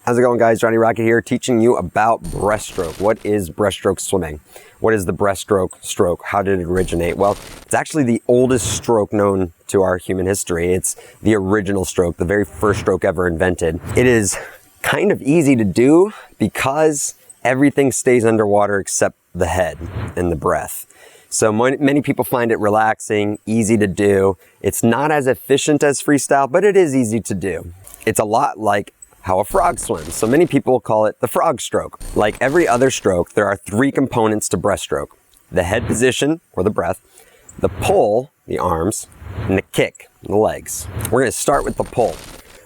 How's it going, guys? Johnny Rocket here, teaching you about breaststroke. What is breaststroke swimming? What is the breaststroke stroke? How did it originate? Well, it's actually the oldest stroke known to our human history. It's the original stroke, the very first stroke ever invented. It is kind of easy to do because everything stays underwater except the head and the breath. So many people find it relaxing, easy to do. It's not as efficient as freestyle, but it is easy to do. It's a lot like how a frog swims. So many people call it the frog stroke. Like every other stroke, there are three components to breaststroke: the head position, or the breath, the pull, the arms, and the kick, the legs. We're gonna start with the pull.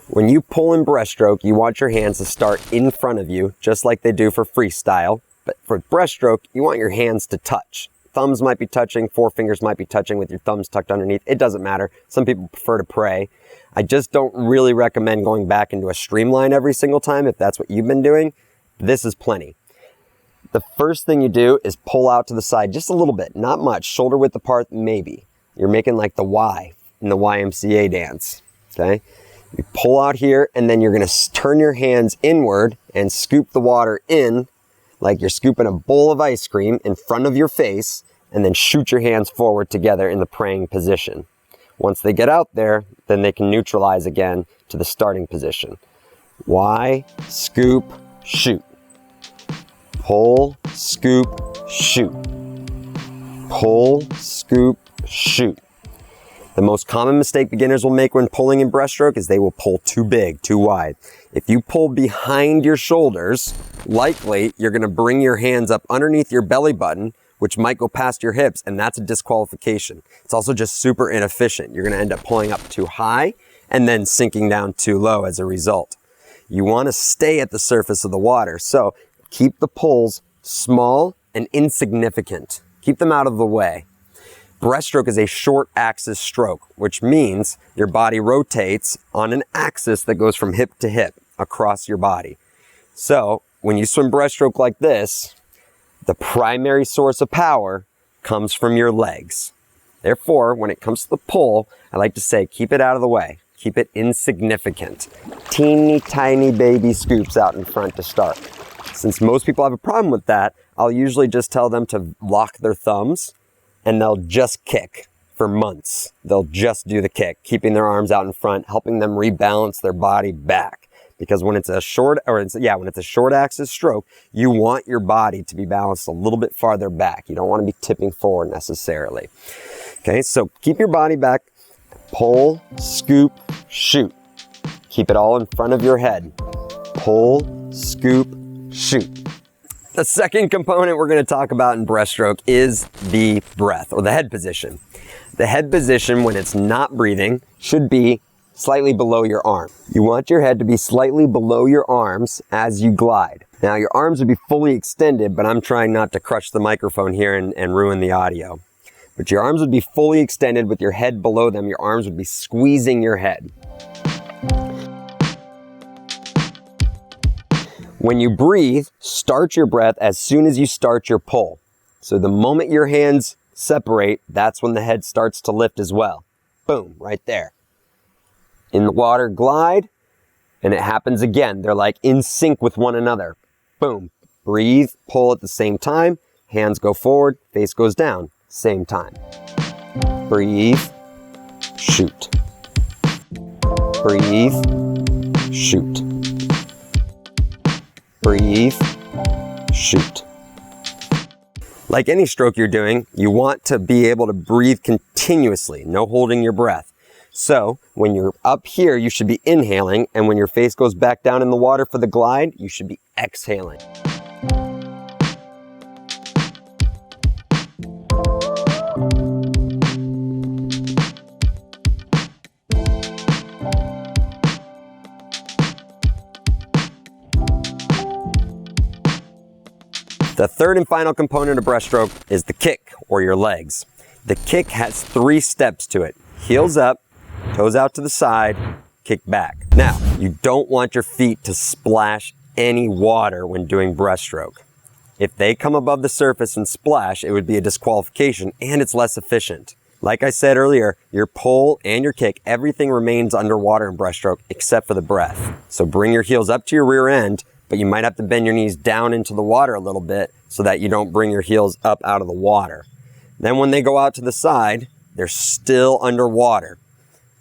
When you pull in breaststroke, you want your hands to start in front of you, just like they do for freestyle. But for breaststroke, you want your hands to touch. Thumbs might be touching, forefingers might be touching with your thumbs tucked underneath. It doesn't matter. Some people prefer to pray. I just don't really recommend going back into a streamline every single time if that's what you've been doing. This is plenty. The first thing you do is pull out to the side just a little bit, not much, shoulder width apart maybe. You're making like the Y in the YMCA dance, okay? You pull out here and then you're gonna turn your hands inward and scoop the water in like you're scooping a bowl of ice cream in front of your face, and then shoot your hands forward together in the praying position. Once they get out there, then they can neutralize again to the starting position. Y, scoop, shoot. Pull, scoop, shoot. Pull, scoop, shoot. The most common mistake beginners will make when pulling in breaststroke is they will pull too big, too wide. If you pull behind your shoulders, likely you're gonna bring your hands up underneath your belly button, which might go past your hips, and that's a disqualification. It's also just super inefficient. You're gonna end up pulling up too high and then sinking down too low as a result. You wanna stay at the surface of the water, so keep the pulls small and insignificant. Keep them out of the way. Breaststroke is a short axis stroke, which means your body rotates on an axis that goes from hip to hip across your body. So when you swim breaststroke like this, the primary source of power comes from your legs. Therefore, when it comes to the pull, I like to say, keep it out of the way. Keep it insignificant. Teeny tiny baby scoops out in front to start. Since most people have a problem with that, I'll usually just tell them to lock their thumbs and they'll just kick for months. They'll just do the kick, keeping their arms out in front, helping them rebalance their body back. Because when it's a short axis stroke, you want your body to be balanced a little bit farther back. You don't want to be tipping forward necessarily. Okay, so keep your body back, pull, scoop, shoot. Keep it all in front of your head. Pull, scoop, shoot. The second component we're going to talk about in breaststroke is the breath, or the head position. The head position, when it's not breathing, should be slightly below your arm. You want your head to be slightly below your arms as you glide. Now your arms would be fully extended, but I'm trying not to crush the microphone here and ruin the audio. But your arms would be fully extended with your head below them. Your arms would be squeezing your head. When you breathe, start your breath as soon as you start your pull. So the moment your hands separate, that's when the head starts to lift as well. Boom, right there. In the water, glide, and it happens again. They're like in sync with one another. Boom, breathe, pull at the same time. Hands go forward, face goes down, same time. Breathe, shoot. Breathe, shoot. Breathe, shoot. Like any stroke you're doing, you want to be able to breathe continuously, no holding your breath. So when you're up here, you should be inhaling, and when your face goes back down in the water for the glide, you should be exhaling. The third and final component of breaststroke is the kick, or your legs. The kick has 3 steps to it. Heels up, toes out to the side, kick back. Now, you don't want your feet to splash any water when doing breaststroke. If they come above the surface and splash, it would be a disqualification and it's less efficient. Like I said earlier, your pull and your kick, everything remains underwater in breaststroke except for the breath. So bring your heels up to your rear end, but you might have to bend your knees down into the water a little bit so that you don't bring your heels up out of the water. Then when they go out to the side, they're still underwater.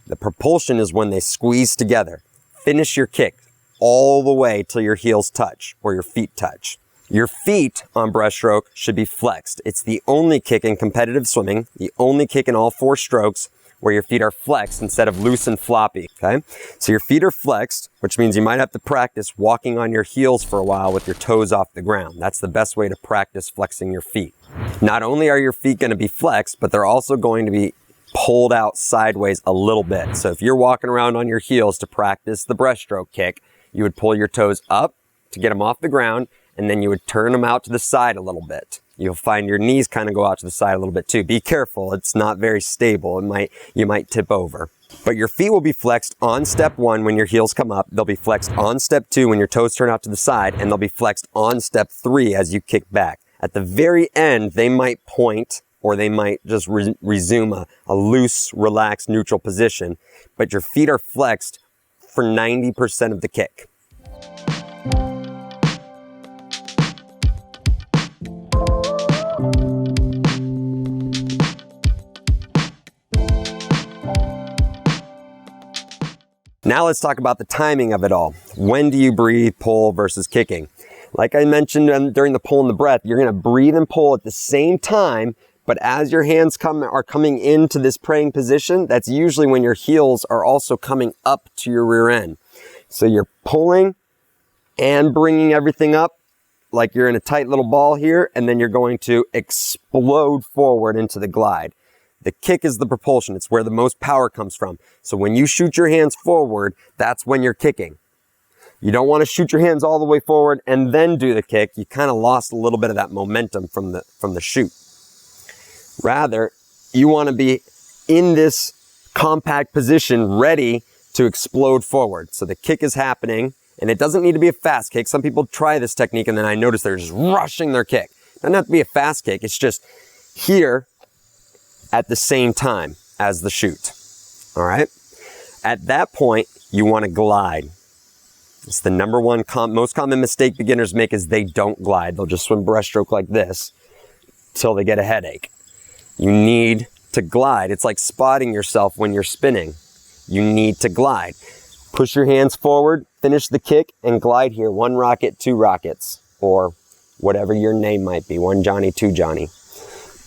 The propulsion is when they squeeze together. Finish your kick all the way till your heels touch or your feet touch. Your feet on breaststroke should be flexed. It's the only kick in competitive swimming, the only kick in all 4 strokes where your feet are flexed instead of loose and floppy, okay? So your feet are flexed, which means you might have to practice walking on your heels for a while with your toes off the ground. That's the best way to practice flexing your feet. Not only are your feet gonna be flexed, but they're also going to be pulled out sideways a little bit. So if you're walking around on your heels to practice the breaststroke kick, you would pull your toes up to get them off the ground, and then you would turn them out to the side a little bit. You'll find your knees kind of go out to the side a little bit too. Be careful, it's not very stable. You might tip over. But your feet will be flexed on step 1 when your heels come up. They'll be flexed on step 2 when your toes turn out to the side, and they'll be flexed on step 3 as you kick back. At the very end, they might point or they might just resume a loose, relaxed, neutral position, but your feet are flexed for 90% of the kick. Now let's talk about the timing of it all. When do you breathe, pull versus kicking? Like I mentioned during the pull and the breath, you're gonna breathe and pull at the same time, but as your hands are coming into this praying position, that's usually when your heels are also coming up to your rear end. So you're pulling and bringing everything up like you're in a tight little ball here, and then you're going to explode forward into the glide. The kick is the propulsion. It's where the most power comes from. So when you shoot your hands forward, that's when you're kicking. You don't want to shoot your hands all the way forward and then do the kick. You kind of lost a little bit of that momentum from the shoot. Rather, you want to be in this compact position ready to explode forward. So the kick is happening, and it doesn't need to be a fast kick. Some people try this technique and then I notice they're just rushing their kick. It doesn't have to be a fast kick. It's just here at the same time as the shoot. All right? At that point, you want to glide. It's the number one most common mistake beginners make is they don't glide. They'll just swim breaststroke like this till they get a headache. You need to glide. It's like spotting yourself when you're spinning. You need to glide. Push your hands forward, finish the kick, and glide here. 1 rocket, 2 rockets, or whatever your name might be. 1 Johnny, 2 Johnny.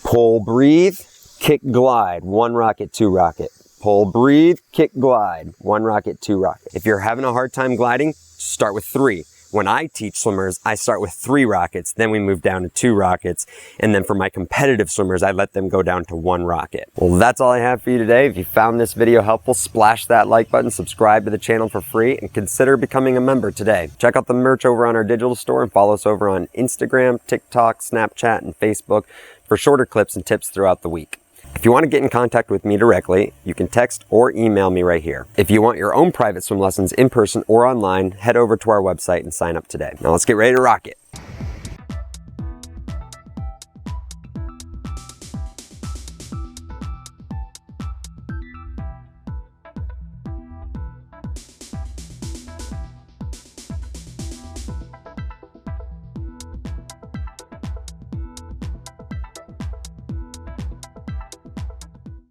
Pull, breathe, kick, glide. 1 rocket, 2 rocket. Pull, breathe, kick, glide. 1 rocket, 2 rocket. If you're having a hard time gliding, start with 3. When I teach swimmers, I start with 3 rockets, then we move down to 2 rockets, and then for my competitive swimmers, I let them go down to 1 rocket. Well, that's all I have for you today. If you found this video helpful, splash that like button, subscribe to the channel for free, and consider becoming a member today. Check out the merch over on our digital store and follow us over on Instagram, TikTok, Snapchat, and Facebook for shorter clips and tips throughout the week. If you want to get in contact with me directly, you can text or email me right here. If you want your own private swim lessons in person or online, head over to our website and sign up today. Now let's get ready to rock it.